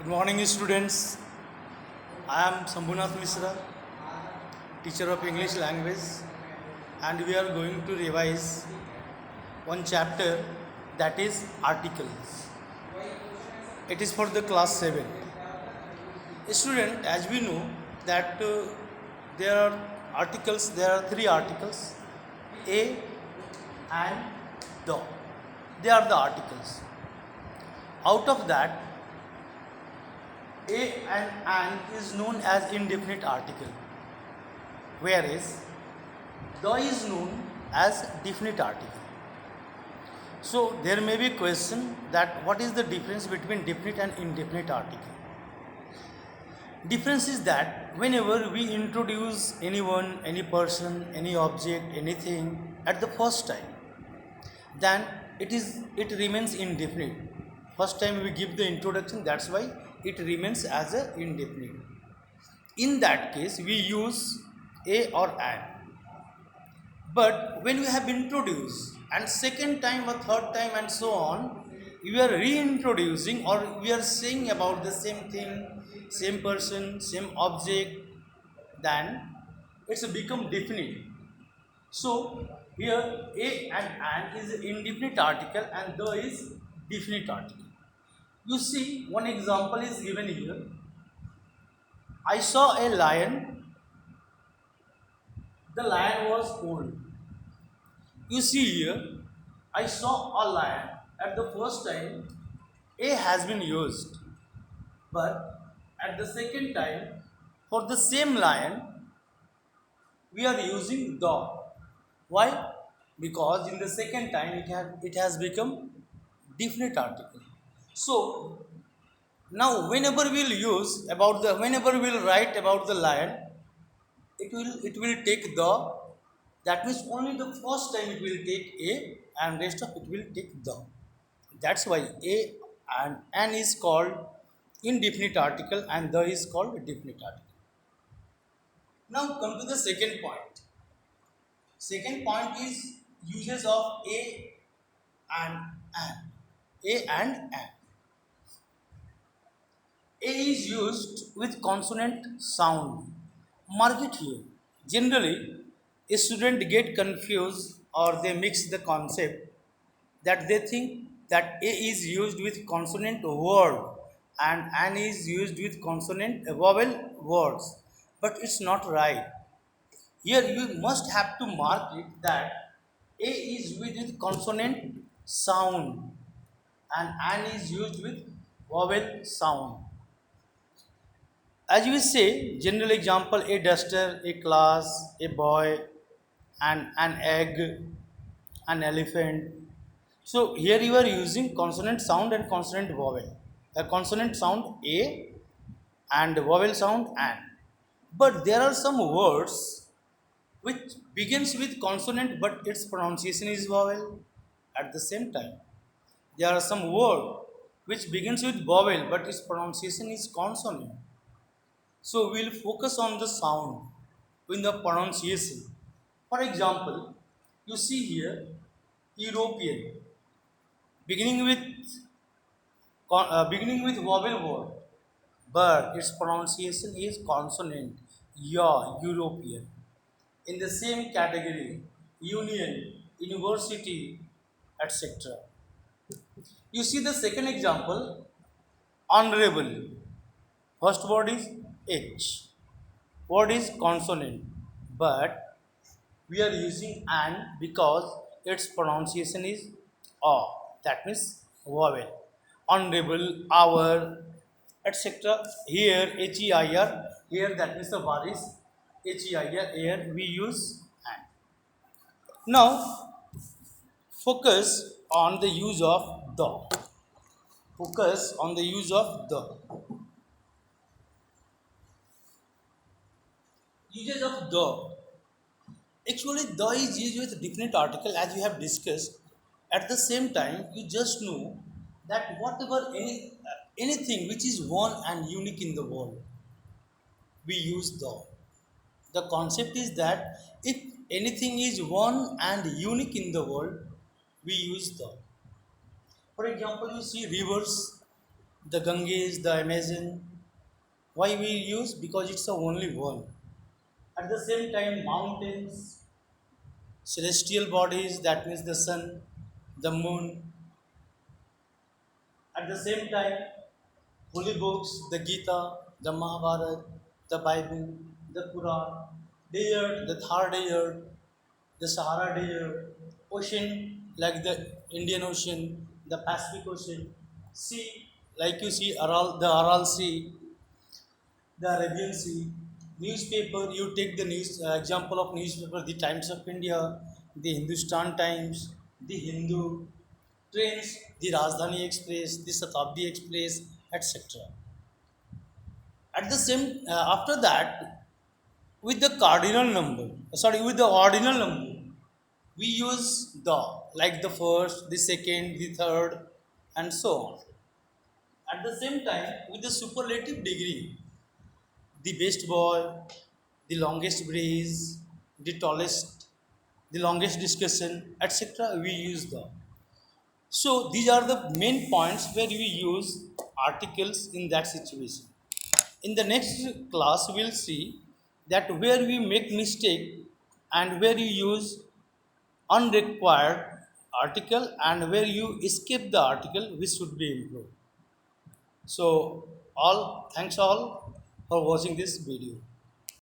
Good morning, students. I am Sambhunath Misra, teacher of English language, and we are going to revise one chapter, that is articles. It is for the class 7. Student, as we know that there are articles, there are three articles, a and the. They are the articles. Out of that, a and an is known as indefinite article, whereas the is known as definite article. So there may be a question that what is the difference between definite and indefinite article? Difference is that whenever we introduce anyone, any person, any object, anything at the first time, then it remains indefinite. First time we give the introduction, that's why it remains as a indefinite. In that case, we use a or an. But when we have introduced and second time or third time and so on, we are reintroducing or we are saying about the same thing, same person, same object, then it's become definite. So here a and an is an indefinite article and the is definite article. You see, one example is given here. I saw a lion. The lion was old. You see here, I saw a lion. At the first time, a has been used. But at the second time, for the same lion, we are using the. Why? Because in the second time, it has become definite article. So now whenever whenever we'll write about the lion, it will take the, that means only the first time it will take a and rest of it will take the. That's why a and an is called indefinite article and the is called definite article. Now come to the second point. Second point is uses of a and an. A and an. A is used with consonant sound. Mark it here. Generally, a student get confused or they mix the concept that they think that A is used with consonant word and an is used with consonant vowel words. But it's not right. Here you must have to mark it that A is used with consonant sound and an is used with vowel sound. As we say, general example, a duster, a class, a boy, and an egg, an elephant. So here you are using consonant sound and consonant vowel. A consonant sound a and vowel sound an. But there are some words which begins with consonant but its pronunciation is vowel at the same time. There are some word which begins with vowel but its pronunciation is consonant. So we'll focus on the sound in the pronunciation. For example, you see here European beginning with vowel word, but its pronunciation is consonant. Yeah, European. In the same category, union, university, etc. You see the second example, honorable. First word is H. Word is consonant, but we are using an because its pronunciation is A. That means vowel. Honorable, our, etc. Here HEIR. Here that means the var is HEIR. Here we use an. Now focus on the use of the. Focus on the use of the. Uses of the. Actually, the is used with definite article as we have discussed. At the same time, you just know that anything which is one and unique in the world, we use the. The concept is that if anything is one and unique in the world, we use the. For example, you see rivers. the Ganges, the Amazon. Why we use? Because it's the only one. At the same time, mountains, celestial bodies, that means the sun, the moon. At the same time, holy books, the Gita, the Mahabharata, the Bible, the Quran, desert, the Thar desert, the Sahara desert, ocean like the Indian Ocean, the Pacific Ocean, sea like you see the Aral Sea, the Arabian Sea, newspaper. You take the news example of newspaper, the Times of India, the Hindustan Times, the Hindu, trains, the Rajdhani Express, the Shatabdi Express, etc. At the same after that, with the cardinal number, with the ordinal number, we use the like the first, the second, the third, and so on. At the same time, with the superlative degree, the best boy, the longest breeze, the tallest, the longest discussion, etc. We use the. So these are the main points where we use articles in that situation. In the next class, we'll see that where we make mistake and where you use unrequired article and where you escape the article which should be improved. So all thanks all for watching this video.